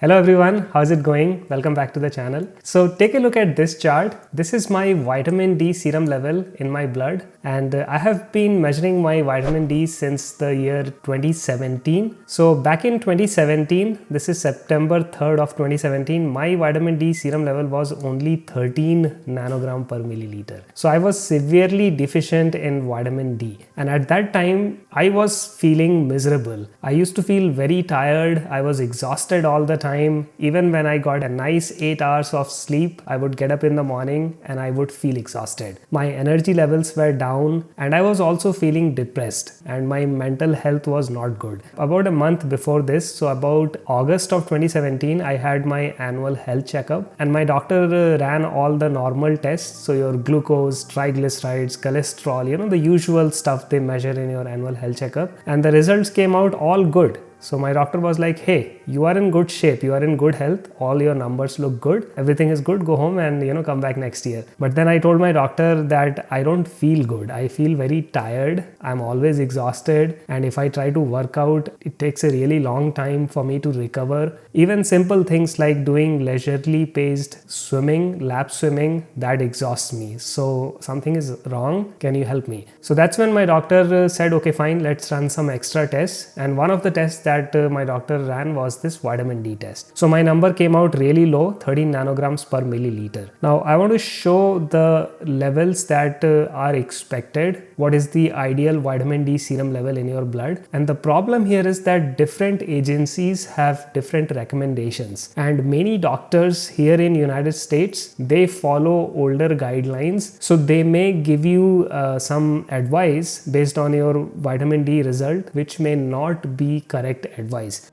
Hello everyone, how's it going? Welcome back to the channel. So take a look at this chart. This is my vitamin D serum level in my blood, and I have been measuring my vitamin D since the year 2017. So back in 2017, this is September 3rd of 2017, my vitamin D serum level was only 13 nanogram per milliliter. So I was severely deficient in vitamin D, and at that time I was feeling miserable. I used to feel very tired. I was exhausted all the time. Even when I got a nice 8 hours of sleep, I would get up in the morning and I would feel exhausted. My energy levels were down, and I was also feeling depressed, and my mental health was not good. About a month before this, so about August of 2017, I had my annual health checkup, and my doctor ran all the normal tests. So your glucose, triglycerides, cholesterol, the usual stuff they measure in your annual health checkup, and the results came out all good. So my doctor was like, hey, you are in good shape, you are in good health, all your numbers look good, everything is good, go home and come back next year. But then I told my doctor that I don't feel good. I feel very tired, I'm always exhausted, and if I try to work out, it takes a really long time for me to recover. Even simple things like doing leisurely paced swimming, lap swimming, that exhausts me. So something is wrong, can you help me? So that's when my doctor said, okay fine, let's run some extra tests. And one of the tests that my doctor ran was this vitamin D test. So my number came out really low, 13 nanograms per milliliter. Now I want to show the levels that are expected. What is the ideal vitamin D serum level in your blood? And the problem here is that different agencies have different recommendations, and many doctors here in United States, they follow older guidelines. So they may give you some advice based on your vitamin D result, which may not be correct advice.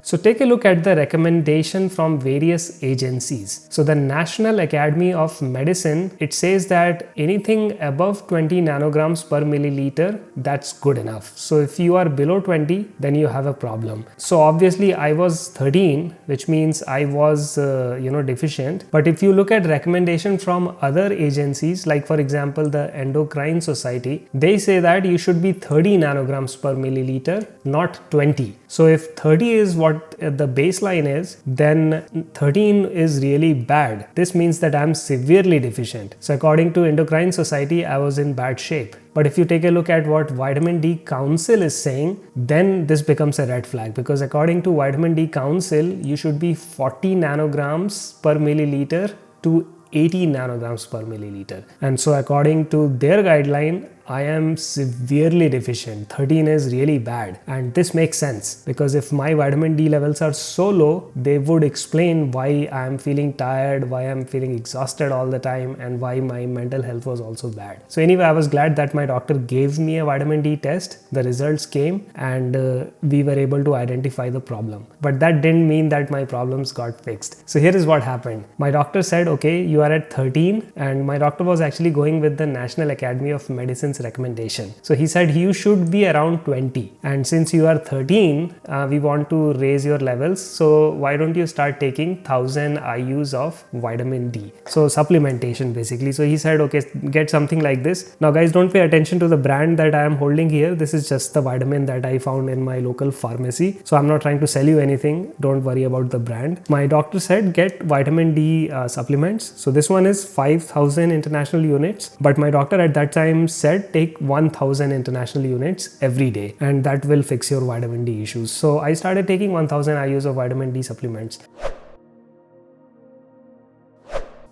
So take a look at the recommendation from various agencies. So the National Academy of Medicine, it says that anything above 20 nanograms per milliliter, that's good enough. So if you are below 20, then you have a problem. So obviously I was 13, which means I was deficient. But if you look at recommendation from other agencies, like for example the Endocrine Society, they say that you should be 30 nanograms per milliliter, not 20. So if 30 is what the baseline is, then 13 is really bad. This means that I'm severely deficient. So according to Endocrine Society, I was in bad shape. But if you take a look at what Vitamin D Council is saying, then this becomes a red flag, because according to Vitamin D Council, you should be 40 nanograms per milliliter to 80 nanograms per milliliter. And so according to their guideline, I am severely deficient. 13 is really bad, and this makes sense because if my vitamin D levels are so low, they would explain why I am feeling tired, why I am feeling exhausted all the time, and why my mental health was also bad. So anyway, I was glad that my doctor gave me a vitamin D test. The results came, and we were able to identify the problem. But that didn't mean that my problems got fixed. So here is what happened. My doctor said, okay, you are at 13, and my doctor was actually going with the National Academy of Medicine's recommendation. So he said you should be around 20, and since you are 13, we want to raise your levels, so why don't you start taking 1000 IUs of vitamin D, so supplementation basically. So he said, okay, get something like this. Now guys, don't pay attention to the brand that I am holding here. This is just the vitamin that I found in my local pharmacy, so I'm not trying to sell you anything. Don't worry about the brand. My doctor said get vitamin D supplements. So this one is 5000 international units, but my doctor at that time said take 1000 international units every day, and that will fix your vitamin D issues. So I started taking 1000 IUs of vitamin D supplements.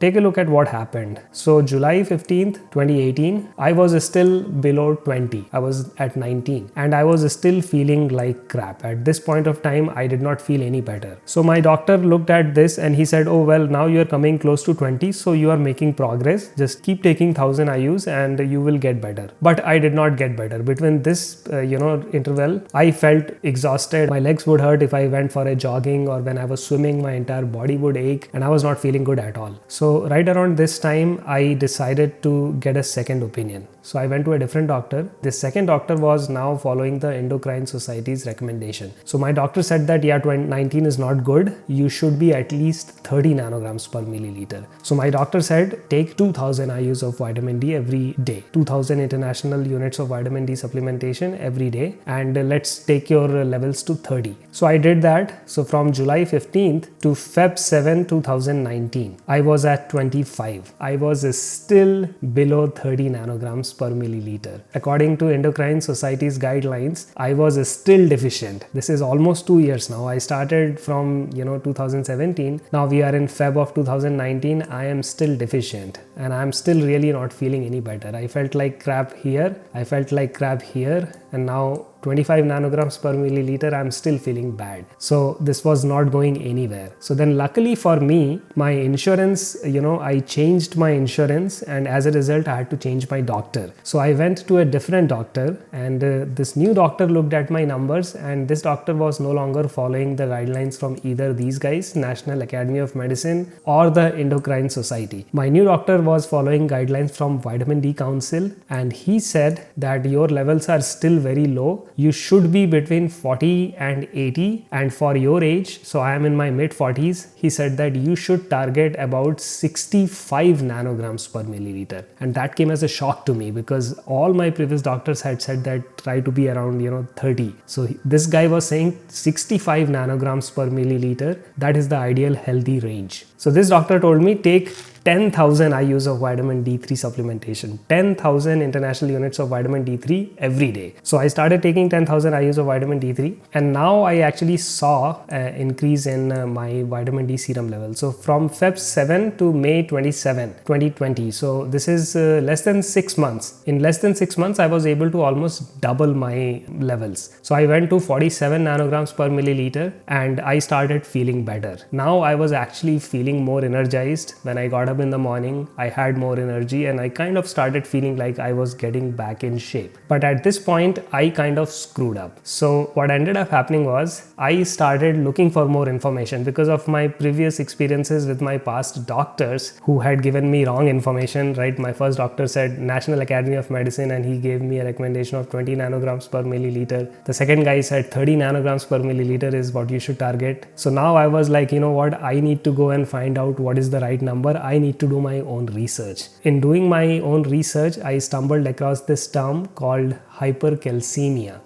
Take a look at what happened. So July 15th, 2018, I was still below 20. I was at 19, and I was still feeling like crap. At this point of time, I did not feel any better. So my doctor looked at this and he said, oh well, now you're coming close to 20, so you are making progress. Just keep taking 1000 IUs and you will get better. But I did not get better. Between this interval, I felt exhausted. My legs would hurt if I went for a jogging, or when I was swimming, my entire body would ache, and I was not feeling good at all. So So right around this time, I decided to get a second opinion. So I went to a different doctor. This second doctor was now following the Endocrine Society's recommendation. So my doctor said that yeah, 19 is not good. You should be at least 30 nanograms per milliliter. So my doctor said take 2000 IUs of vitamin D every day, 2000 international units of vitamin D supplementation every day, and let's take your levels to 30. So I did that. So from July 15th to Feb 7, 2019, I was at 25. I was still below 30 nanograms per milliliter. According to Endocrine Society's guidelines, I was still deficient. This is almost 2 years now. I started from 2017. Now we are in Feb of 2019. I am still deficient and I'm still really not feeling any better. I felt like crap here. I felt like crap here, and now 25 nanograms per milliliter, I'm still feeling bad. So this was not going anywhere. So then luckily for me, my insurance, I changed my insurance, and as a result, I had to change my doctor. So I went to a different doctor, and this new doctor looked at my numbers, and this doctor was no longer following the guidelines from either these guys, National Academy of Medicine or the Endocrine Society. My new doctor was following guidelines from Vitamin D Council, and he said that your levels are still very low. You should be between 40 and 80, and for your age, so I am in my mid 40s, he said that you should target about 65 nanograms per milliliter. And that came as a shock to me because all my previous doctors had said that try to be around 30. So this guy was saying 65 nanograms per milliliter, that is the ideal healthy range. So this doctor told me take 10,000 IUs of vitamin D3 supplementation, 10,000 international units of vitamin D3 every day. So I started taking 10,000 IUs of vitamin D3, and now I actually saw an increase in my vitamin D serum level. So from Feb 7 to May 27, 2020. So this is less than 6 months. In less than 6 months, I was able to almost double my levels. So I went to 47 nanograms per milliliter and I started feeling better. Now I was actually feeling more energized. When I got up in the morning, I had more energy and I kind of started feeling like I was getting back in shape. But at this point, I kind of screwed up. So what ended up happening was I started looking for more information because of my previous experiences with my past doctors who had given me wrong information, right? My first doctor said National Academy of Medicine and he gave me a recommendation of 20 nanograms per milliliter. The second guy said 30 nanograms per milliliter is what you should target. So now I was like, you know what? I need to go and find out what is the right number. I need to do my own research. In doing my own research, I stumbled across this term called hypercalcemia.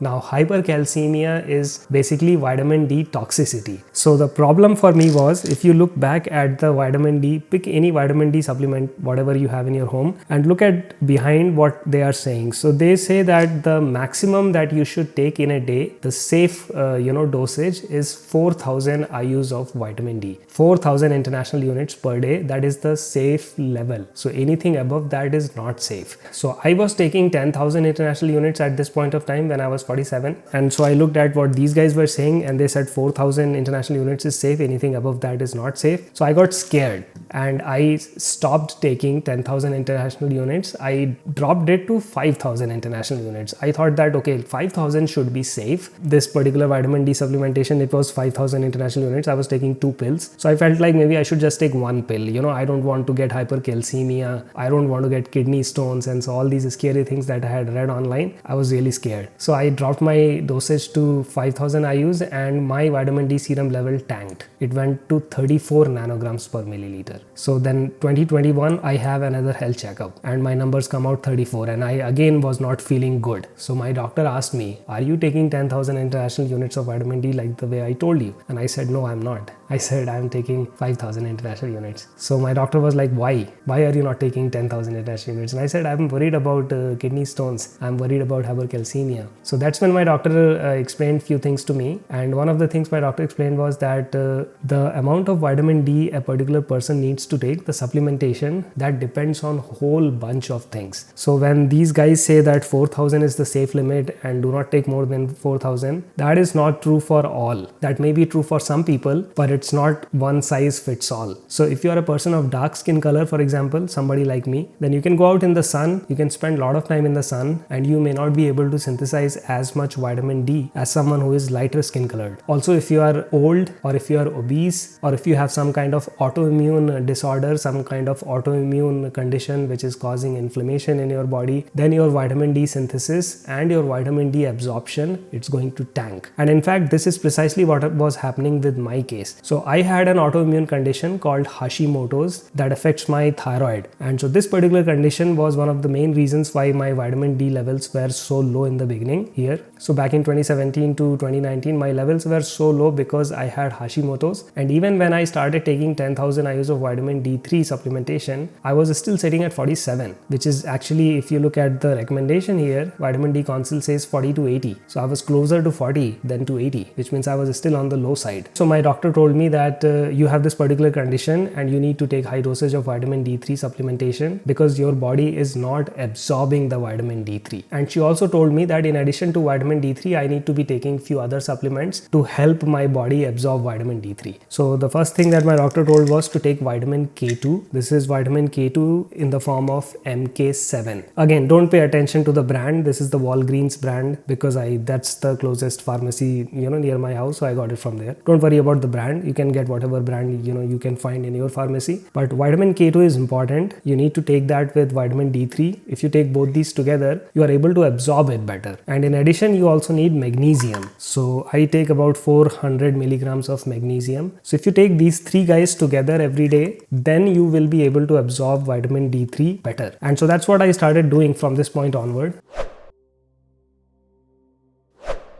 Now, hypercalcemia is basically vitamin D toxicity. So the problem for me was, if you look back at the vitamin D, pick any vitamin D supplement, whatever you have in your home, and look at behind what they are saying. So they say that the maximum that you should take in a day, the safe dosage is 4,000 IUs of vitamin D. 4,000 international units per day, that is the safe level. So anything above that is not safe. So I was taking 10,000 international units at this point of time when I was 47, and so I looked at what these guys were saying and they said 4,000 international units is safe, anything above that is not safe. So I got scared and I stopped taking 10,000 international units. I dropped it to 5,000 international units. I thought that okay, 5,000 should be safe. This particular vitamin D supplementation, it was 5,000 international units. I was taking 2 pills. So I felt like maybe I should just take 1 pill. I don't want to get hypercalcemia. I don't want to get kidney stones, and so all these scary things that I had read online, I was really scared. So I dropped my dosage to 5,000 IUs and my vitamin D serum level tanked. It went to 34 nanograms per milliliter. So then 2021, I have another health checkup and my numbers come out 34 and I again was not feeling good. So my doctor asked me, are you taking 10,000 international units of vitamin D like the way I told you? And I said, no, I'm not. I said, I'm taking 5,000 international units. So my doctor was like, why? Why are you not taking 10,000 international units? And I said, I'm worried about kidney stones. I'm worried about hypercalcemia. So that's when my doctor explained few things to me. And one of the things my doctor explained was that the amount of vitamin D a particular person needs to take, the supplementation, that depends on whole bunch of things. So when these guys say that 4,000 is the safe limit and do not take more than 4,000, that is not true for all. That may be true for some people, but it's not one size fits all. So if you are a person of dark skin color, for example, somebody like me, then you can go out in the sun, you can spend a lot of time in the sun and you may not be able to synthesize as much vitamin D as someone who is lighter skin colored. Also, if you are old or if you are obese or if you have some kind of autoimmune disorder, some kind of autoimmune condition which is causing inflammation in your body, then your vitamin D synthesis and your vitamin D absorption, it's going to tank. And in fact, this is precisely what was happening with my case. So I had an autoimmune condition called Hashimoto's that affects my thyroid. And so this particular condition was one of the main reasons why my vitamin D levels were so low in the beginning here. So back in 2017 to 2019, my levels were so low because I had Hashimoto's. And even when I started taking 10,000 IUs of vitamin D3 supplementation, I was still sitting at 47, which is actually, if you look at the recommendation here, vitamin D Council says 40 to 80. So I was closer to 40 than to 80, which means I was still on the low side. So my doctor told me that you have this particular condition and you need to take high dosage of vitamin D3 supplementation because your body is not absorbing the vitamin D3. And she also told me that in addition to vitamin D3, I need to be taking few other supplements to help my body absorb vitamin D3. So the first thing that my doctor told was to take vitamin K2. This is vitamin K2 in the form of MK7. Again, don't pay attention to the brand. This is the Walgreens brand because that's the closest pharmacy near my house, so I got it from there. Don't worry about the brand. You can get whatever brand you can find in your pharmacy. But vitamin K2 is important. You need to take that with vitamin D3. If you take both these together, you are able to absorb it better. And in addition, you also need magnesium. So I take about 400 milligrams of magnesium. So if you take these three guys together every day, then you will be able to absorb vitamin D3 better. And so that's what I started doing from this point onward.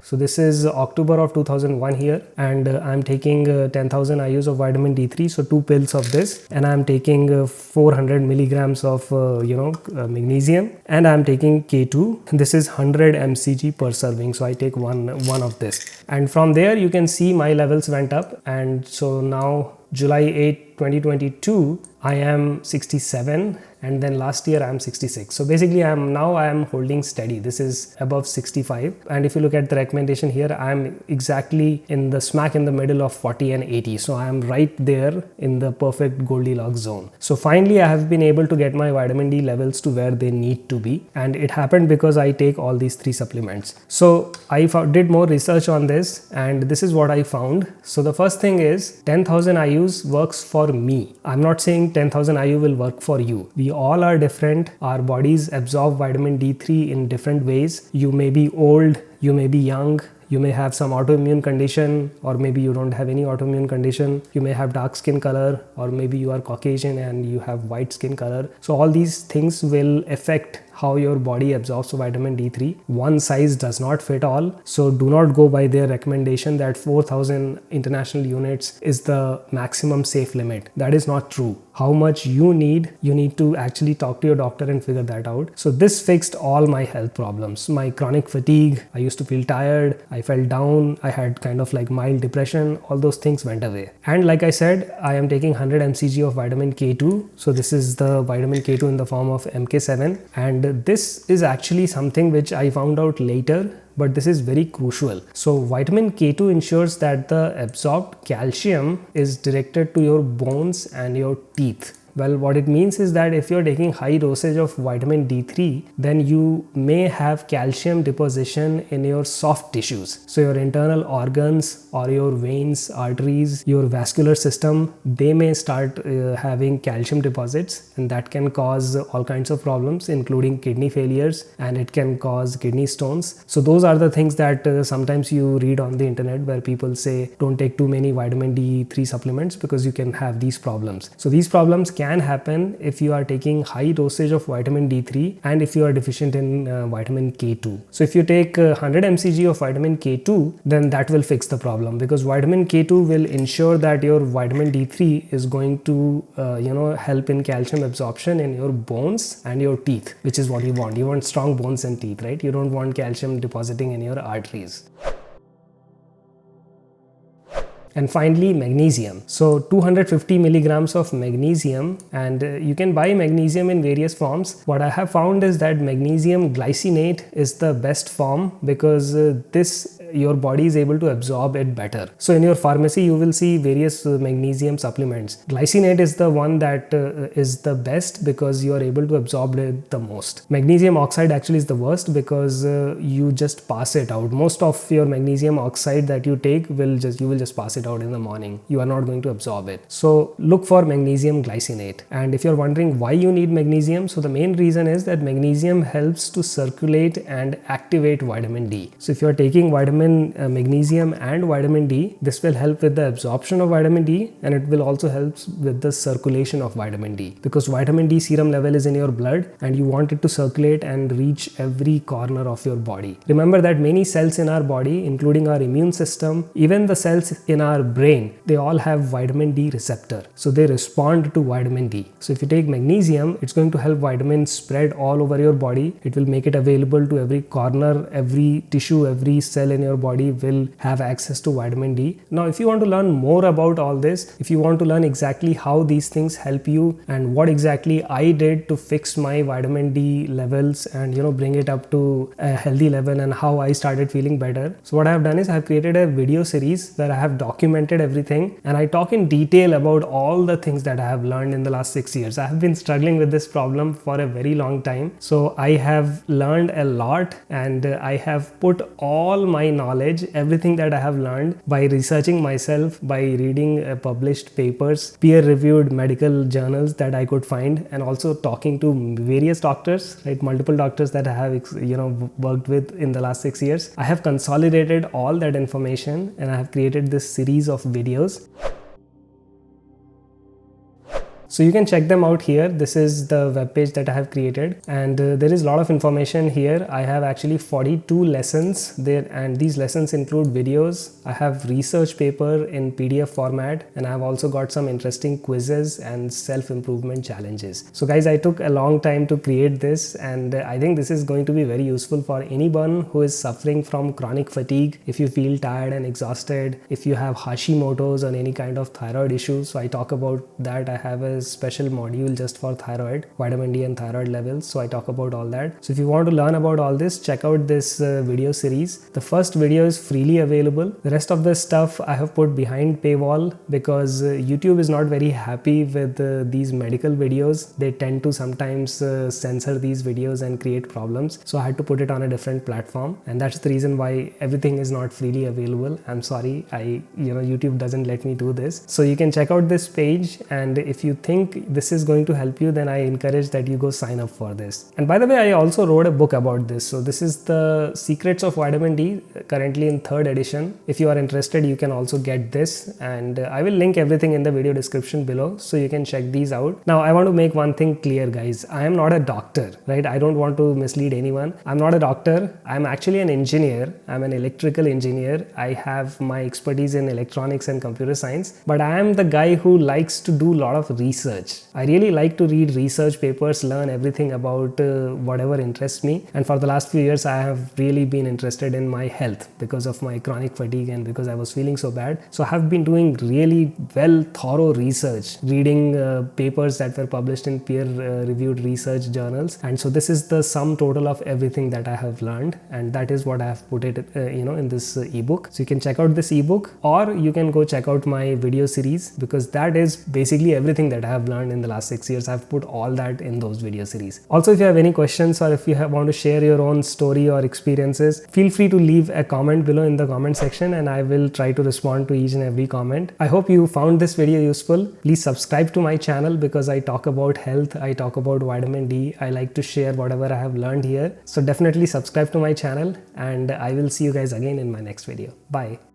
So this is October of 2001 here, and I'm taking 10,000 IUs of vitamin D3, so 2 pills of this, and I'm taking 400 milligrams of magnesium, and I'm taking K2. This is 100 mcg per serving, so I take one of this, and from there you can see my levels went up, and so now July 8, 2022, I am 67, and then last year I am 66. So basically I am holding steady. This is above 65, and if you look at the recommendation here, I am exactly in the smack in the middle of 40 and 80. So I am right there in the perfect Goldilocks zone. So finally I have been able to get my vitamin D levels to where they need to be, and it happened because I take all these 3 supplements. So I did more research on this, and this is what I found. So the first thing is 10,000 IUs works for me. I'm not saying 10,000 IU will work for you. We all are different. Our bodies absorb vitamin D3 in different ways. You may be old, you may be young, you may have some autoimmune condition, or maybe you don't have any autoimmune condition. You may have dark skin color, or maybe you are Caucasian and you have white skin color. So all these things will affect how your body absorbs vitamin D3. One size does not fit all. So do not go by their recommendation that 4,000 international units is the maximum safe limit. That is not true. How much you need to actually talk to your doctor and figure that out. So this fixed all my health problems. My chronic fatigue, I used to feel tired, I felt down, I had kind of like mild depression, all those things went away. And like I said, I am taking 100 mcg of vitamin K2. So this is the vitamin K2 in the form of MK7, and this is actually something which I found out later, but this is very crucial. So vitamin K2 ensures that the absorbed calcium is directed to your bones and your teeth. Well, what it means is that if you're taking high dosage of vitamin D3, then you may have calcium deposition in your soft tissues. So your internal organs or your veins, arteries, your vascular system, they may start having calcium deposits, and that can cause all kinds of problems, including kidney failures, and it can cause kidney stones. So those are the things that sometimes you read on the internet where people say don't take too many vitamin D3 supplements because you can have these problems. So these problems can happen if you are taking high dosage of vitamin D3 and if you are deficient in vitamin K2. So if you take 100 mcg of vitamin K2, then that will fix the problem, because vitamin K2 will ensure that your vitamin D3 is going to help in calcium absorption in your bones and your teeth, which is what you want. You want strong bones and teeth, right? You don't want calcium depositing in your arteries. And finally, magnesium. So 250 milligrams of magnesium, and you can buy magnesium in various forms. What I have found is that magnesium glycinate is the best form, because this your body is able to absorb it better. So in your pharmacy, you will see various magnesium supplements. Glycinate is the one that is the best because you are able to absorb it the most. Magnesium oxide actually is the worst because you just pass it out. Most of your magnesium oxide that you take you will just pass it out in the morning. You are not going to absorb it. So look for magnesium glycinate. And if you're wondering why you need magnesium, so the main reason is that magnesium helps to circulate and activate vitamin D. So if you're taking magnesium and vitamin D, this will help with the absorption of vitamin D, and it will also help with the circulation of vitamin D, because vitamin D serum level is in your blood and you want it to circulate and reach every corner of your body. Remember that many cells in our body, including our immune system, even the cells in our brain, they all have vitamin D receptor. So they respond to vitamin D. So if you take magnesium, it's going to help vitamin spread all over your body. It will make it available to every corner, every tissue, every cell in your body will have access to vitamin D. Now, if you want to learn more about all this, if you want to learn exactly how these things help you and what exactly I did to fix my vitamin D levels and bring it up to a healthy level and how I started feeling better. So what I have done is I have created a video series where I have documented everything and I talk in detail about all the things that I have learned in the last 6 years. I have been struggling with this problem for a very long time. So I have learned a lot and I have put all my knowledge, everything that I have learned by researching myself, by reading published papers, peer-reviewed medical journals that I could find, and also talking to various doctors, right? Multiple doctors that I have worked with in the last 6 years. I have consolidated all that information and I have created this series of videos. So you can check them out here. This is the webpage that I have created, and there is a lot of information here. I have actually 42 lessons there, and these lessons include videos. I have research paper in PDF format, and I have also got some interesting quizzes and self-improvement challenges. So guys, I took a long time to create this, and I think this is going to be very useful for anyone who is suffering from chronic fatigue. If you feel tired and exhausted, if you have Hashimoto's or any kind of thyroid issues, so I talk about that. I have a special module just for thyroid, vitamin D and thyroid levels. So I talk about all that. So if you want to learn about all this, check out this video series. The first video is freely available. The rest of the stuff I have put behind paywall because YouTube is not very happy with these medical videos. They tend to sometimes censor these videos and create problems. So I had to put it on a different platform, and that's the reason why everything is not freely available. I'm sorry, YouTube doesn't let me do this. So you can check out this page, and if you think this is going to help you, then I encourage that you go sign up for this. And by the way, I also wrote a book about this. So this is the Secrets of Vitamin D, currently in 3rd edition. If you are interested, you can also get this, and I will link everything in the video description below so you can check these out. Now I want to make one thing clear, guys. I am not a doctor, right? I don't want to mislead anyone. I'm not a doctor. I'm actually an engineer. I'm an electrical engineer. I have my expertise in electronics and computer science, but I am the guy who likes to do a lot of research. I really like to read research papers, learn everything about whatever interests me. And for the last few years, I have really been interested in my health because of my chronic fatigue and because I was feeling so bad. So I have been doing really thorough research, reading papers that were published in peer-reviewed research journals. And so this is the sum total of everything that I have learned, and that is what I have put it, in this ebook. So you can check out this ebook, or you can go check out my video series, because that is basically everything that I have learned in the last 6 years. I've put all that in those video series. Also, if you have any questions or if you want to share your own story or experiences, feel free to leave a comment below in the comment section, and I will try to respond to each and every comment. I hope you found this video useful. Please subscribe to my channel because I talk about health, I talk about vitamin D, I like to share whatever I have learned here. So definitely subscribe to my channel, and I will see you guys again in my next video. Bye.